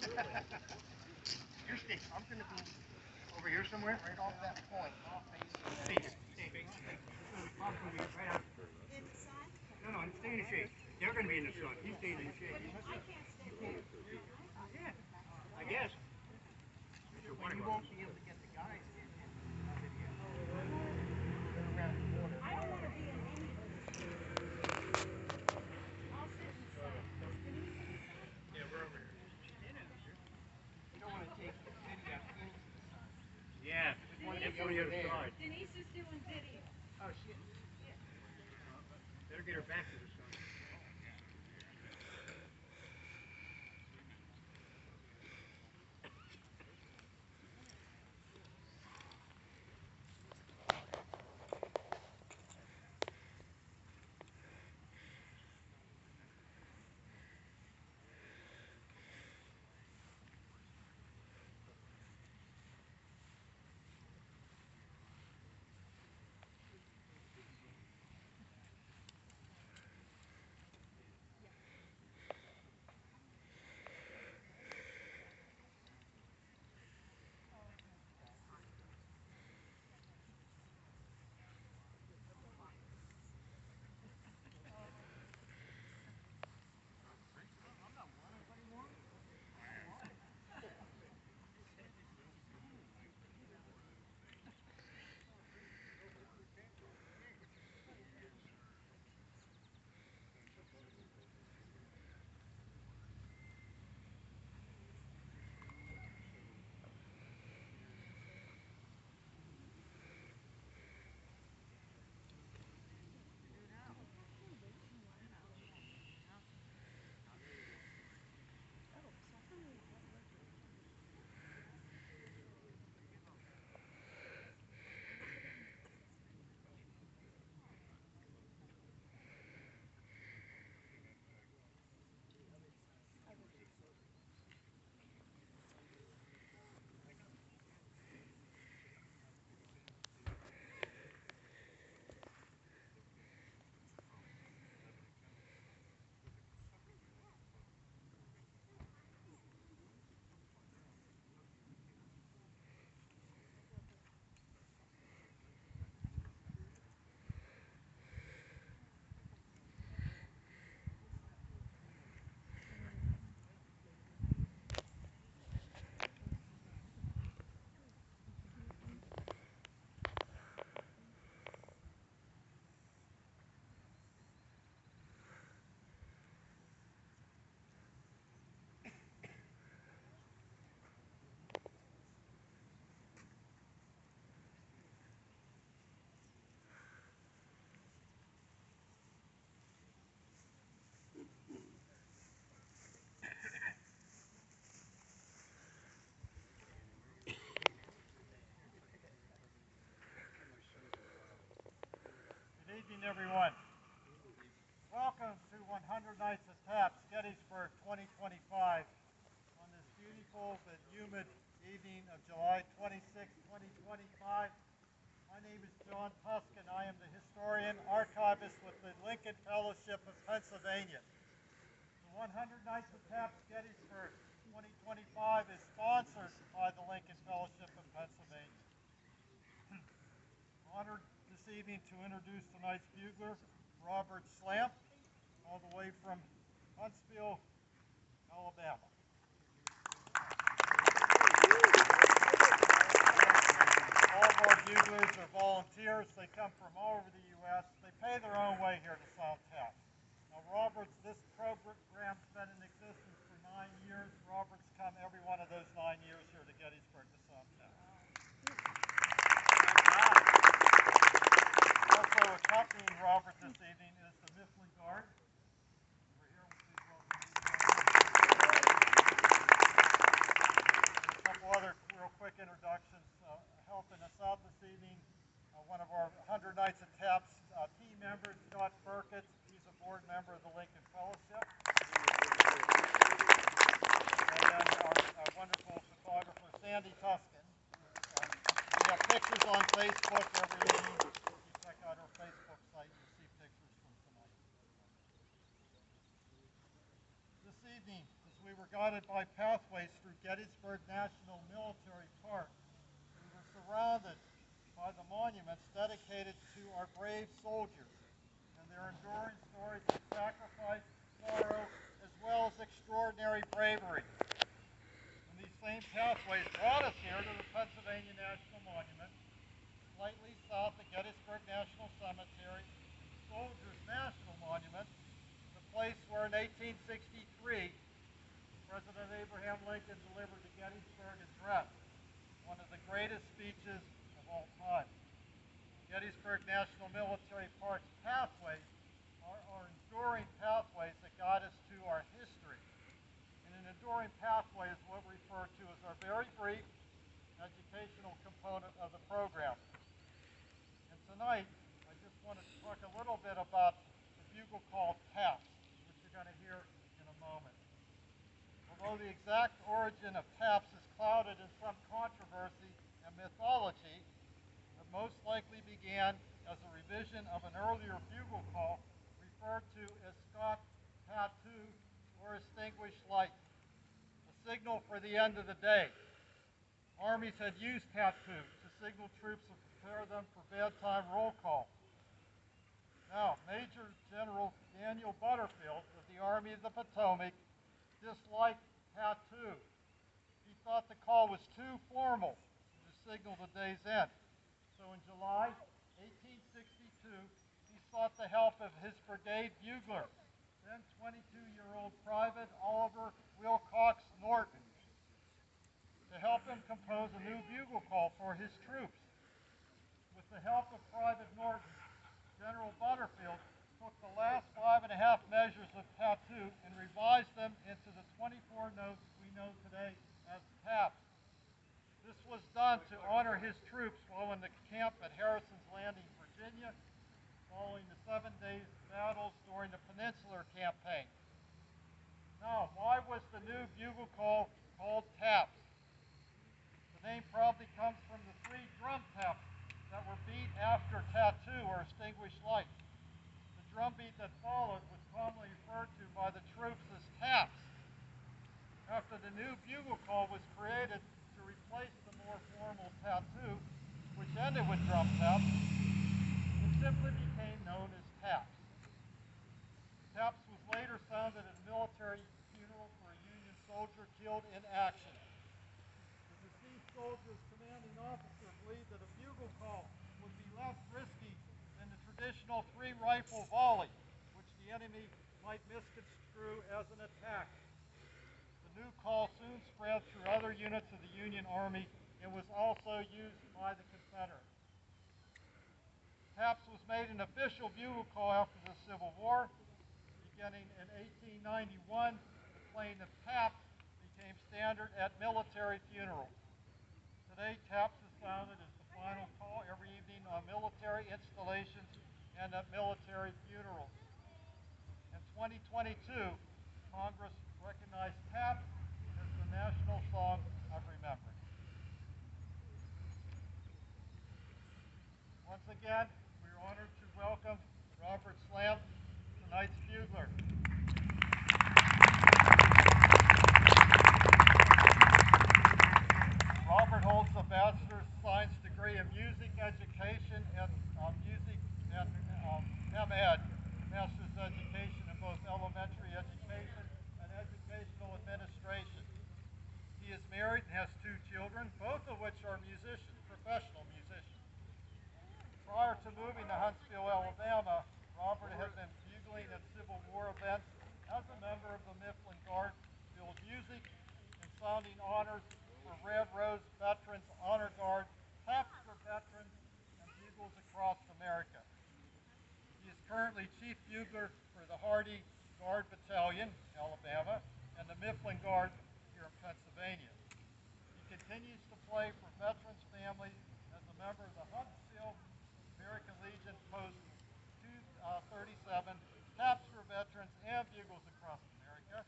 You're Steve. I'm going to be over here somewhere, right off that point. I'll face Steve. Probably right out. No, I'm staying in the shade. They're going to be in the sun. He's staying in the shade. I can't stay. Yeah, I guess. Well, you won't be able to get the guys in. I don't want to be in any. I'll sit inside. Yeah, we're over here. You don't want to take the video into the sun. Yeah, it's on the other side. Denise is doing video. Oh, shit. Better get her back to the sun. Good evening, everyone. Welcome to 100 Nights of Taps, Gettysburg 2025, on this beautiful but humid evening of July 26, 2025. My name is John Tuskin. I am the historian archivist with the Lincoln Fellowship of Pennsylvania. The 100 Nights of Taps, Gettysburg 2025 is sponsored by the Lincoln Fellowship of Pennsylvania. Honored this evening to introduce tonight's bugler, Robert Slamp, all the way from Huntsville, Alabama. All of our buglers are volunteers. They come from all over the U.S. They pay their own way here to sound taps. Now, Robert's, this program's been in existence for 9 years. Robert's come every one of those 9 years here to Gettysburg to sound taps. Also accompanying Robert this evening is the Mifflin Guard. We're here with these welcome. A couple other real quick introductions. Helping us out this evening, one of our 100 Nights of Taps team members, Scott Burkett. He's a board member of the Lincoln Fellowship. And then our wonderful photographer, Sandy Tuskin. We have pictures on Facebook every evening. Check out our Facebook site, you'll see pictures from tonight. This evening, as we were guided by pathways through Gettysburg National Military Park. We were surrounded by the monuments dedicated to our brave soldiers and their enduring stories of sacrifice, sorrow, as well as extraordinary bravery. And these same pathways brought us here to the Pennsylvania National Monument, slightly south of Gettysburg National Cemetery, Soldiers National Monument, the place where in 1863 President Abraham Lincoln delivered the Gettysburg Address, one of the greatest speeches of all time. Gettysburg National Military Park's pathways are enduring pathways that guide us to our history. And an enduring pathway is what we refer to as our very brief educational component of the program. And tonight, I just want to talk a little bit about the bugle call taps, which you're going to hear in a moment. Although the exact origin of taps is clouded in some controversy and mythology, it most likely began as a revision of an earlier bugle call referred to as Scott Tattoo or Extinguished Light, a signal for the end of the day. Armies had used tattoo to signal troops and prepare them for bedtime roll call. Now, Major General Daniel Butterfield of the Army of the Potomac disliked tattoo. He thought the call was too formal to signal the day's end. So in July 1862, he sought the help of his brigade bugler, then 22-year-old Private Oliver Wilcox Norton, to help him compose a new bugle call for his troops. With the help of Private Norton, General Butterfield took the last 5.5 measures of tattoo and revised them into the 24 notes we know today as taps. This was done to honor his troops while in the camp at Harrison's Landing, Virginia, following the 7 days battles during the Peninsular Campaign. Now, why was the new bugle call called taps? The name probably comes from the 3 drum taps that were beat after tattoo or extinguished light. The drum beat that followed was commonly referred to by the troops as taps. After the new bugle call was created to replace the more formal tattoo, which ended with drum taps, it simply became known as taps. Taps was later sounded at a military funeral for a Union soldier killed in action. The deceased soldier's commanding officer believed that a bugle call would be less risky than the traditional 3-rifle volley, which the enemy might misconstrue as an attack. The new call soon spread through other units of the Union Army and was also used by the Confederates. Taps was made an official bugle call after the Civil War. Beginning in 1891, the playing of taps became standard at military funerals. Today, taps is sounded as the final call every evening on military installations and at military funerals. In 2022, Congress recognized taps as the national song of remembrance. Once again, we are honored to welcome Robert Slam, tonight's bugler. Robert holds a Bachelor's of Science degree in Music Education and MEd, Master's Education in both elementary education and educational administration. He is married and has 2 children, both of which are musicians, professional musicians. Prior to moving to Huntsville, Alabama, Robert had been bugling at Civil War events as a member of the Mifflin Guard, field music, and sounding honors for Red Rose Veterans Honor Guard, taps for veterans, and bugles across America. He is currently Chief Bugler for the Hardy Guard Battalion, Alabama, and the Mifflin Guard here in Pennsylvania. He continues to play for veterans' families as a member of the Huntsville American Legion Post 237, taps for veterans, and bugles across America.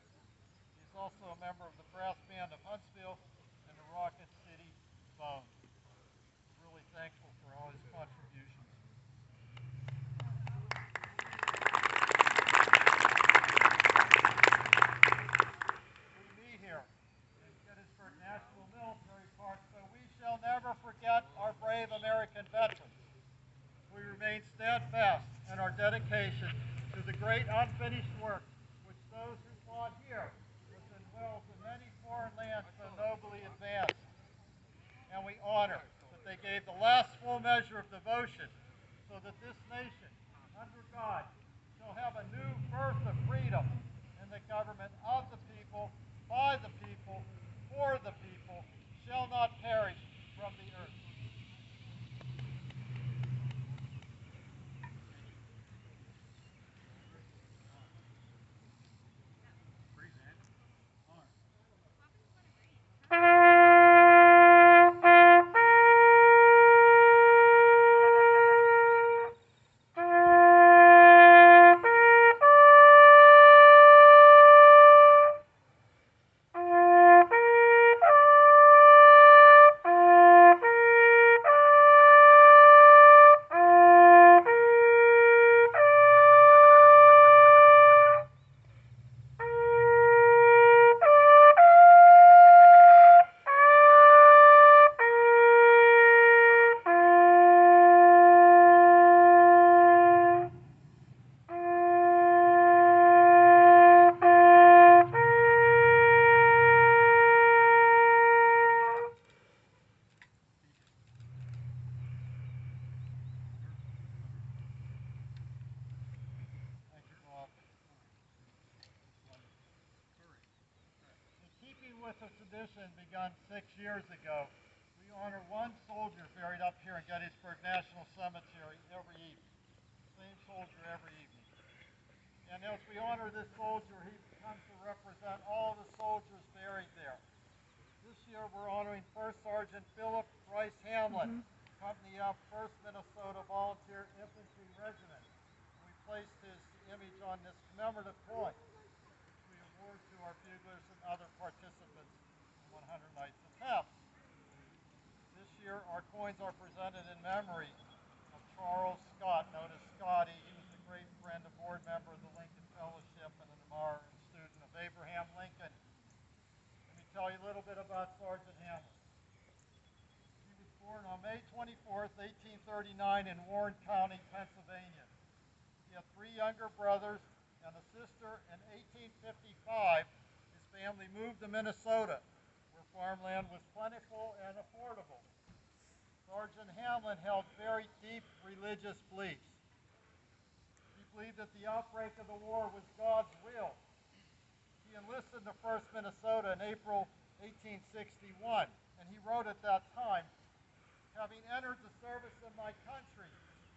He's also a member of the brass band of Huntsville and the Rocket City Bones. We're really thankful for all his contributions. We meet National Military Park, so we shall never forget our brave American veterans. We remain steadfast in our dedication to the great unfinished work which those who fought here within Wales and many foreign lands so nobly advanced. And we honor that they gave the last full measure of devotion so that this nation, under God, shall have a new birth of freedom in the government of the people, by the people, for the people, shall not perish from the earth. With a tradition begun 6 years ago, we honor one soldier buried up here in Gettysburg National Cemetery every evening. Same soldier every evening. And as we honor this soldier, he comes to represent all the soldiers buried there. This year we're honoring First Sergeant Philip Bryce Hamlin, company of 1st Minnesota Volunteer Infantry Regiment. We placed his image on this commemorative coin, which we award to our buglers and other participants in 100 Nights of Taps. This year our coins are presented in memory of Charles Scott, known as Scotty. He was a great friend, a board member of the Lincoln Fellowship, and an admirer and student of Abraham Lincoln. Let me tell you a little bit about Sergeant Hamlin. He was born on May 24th, 1839 in Warren County, Pennsylvania. He had 3 younger brothers and a sister. In 1855, his family moved to Minnesota, where farmland was plentiful and affordable. Sergeant Hamlin held very deep religious beliefs. He believed that the outbreak of the war was God's will. He enlisted in the 1st Minnesota in April 1861, and he wrote at that time, "Having entered the service of my country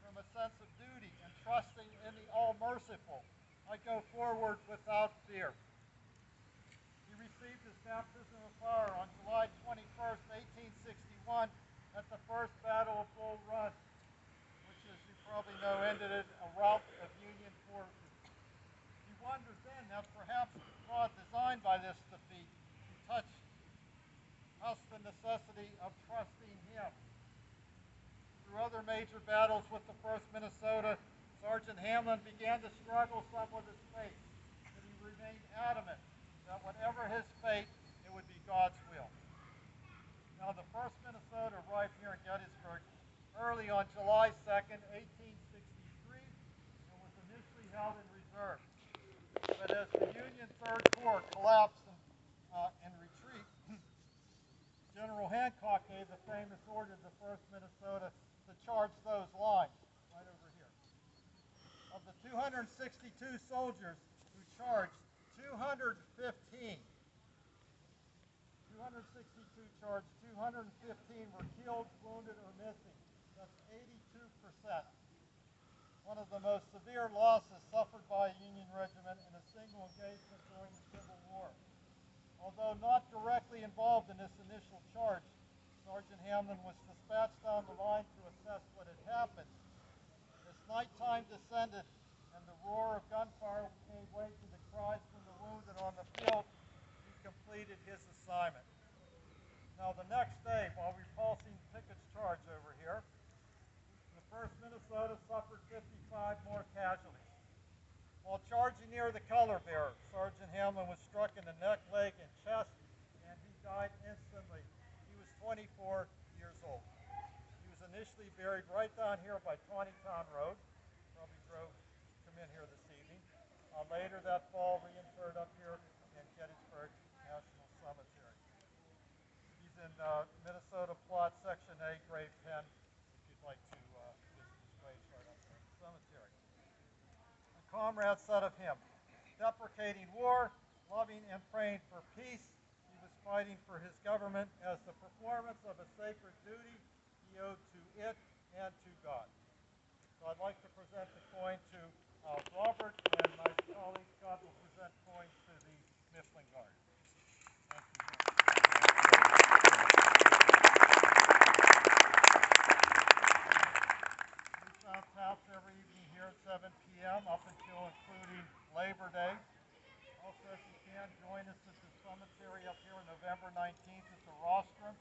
from a sense of duty and trusting in the All-Merciful, I go forward without fear." He received his baptism of fire on July 21st, 1861 at the First Battle of Bull Run, which, as you probably know, ended in a rout of Union forces. He wondered then that perhaps God designed by this defeat to touch us the necessity of trusting Him. Through other major battles with the 1st Minnesota, Sergeant Hamlin began to struggle some with his faith, but he remained adamant that whatever his fate, it would be God's will. Now, the 1st Minnesota arrived here in Gettysburg early on July 2nd, 1863, and was initially held in reserve. But as the Union 3rd Corps collapsed in retreat, General Hancock gave the famous order to the 1st Minnesota to charge those lines, right over here. Of the 262 soldiers who charged, 262 charged, 215 were killed, wounded, or missing. That's 82%. One of the most severe losses suffered by a Union regiment in a single engagement during the Civil War. Although not directly involved in this initial charge, Sergeant Hamlin was dispatched down the line to assess what had happened. As nighttime descended and the roar of gunfire gave way to the cries from the wounded on the field, he completed his assignment. Now, the next day, while repulsing Pickett's charge over here, the 1st Minnesota suffered 55 more casualties. While charging near the color bearer, Sergeant Hamlin was struck in the neck, leg, and chest, and he died instantly. 24 years old. He was initially buried right down here by Town Road. Probably drove him in here this evening. Later that fall, reinterred up here in Gettysburg National Cemetery. He's in Minnesota Plot Section A, grave 10, if you'd like to visit his gravesite up there in the cemetery. A comrade said of him, deprecating war, loving and praying for peace, he was fighting for his government as the performance of a sacred duty he owed to it and to God. So I'd like to present the coin to Robert, and my colleague Scott will present coins to the Mifflin Guard. Thank you. We sound taps every evening here at 7 p.m. up until including Labor Day. Also, if you can, join us at the cemetery up here on November 19th at the rostrum.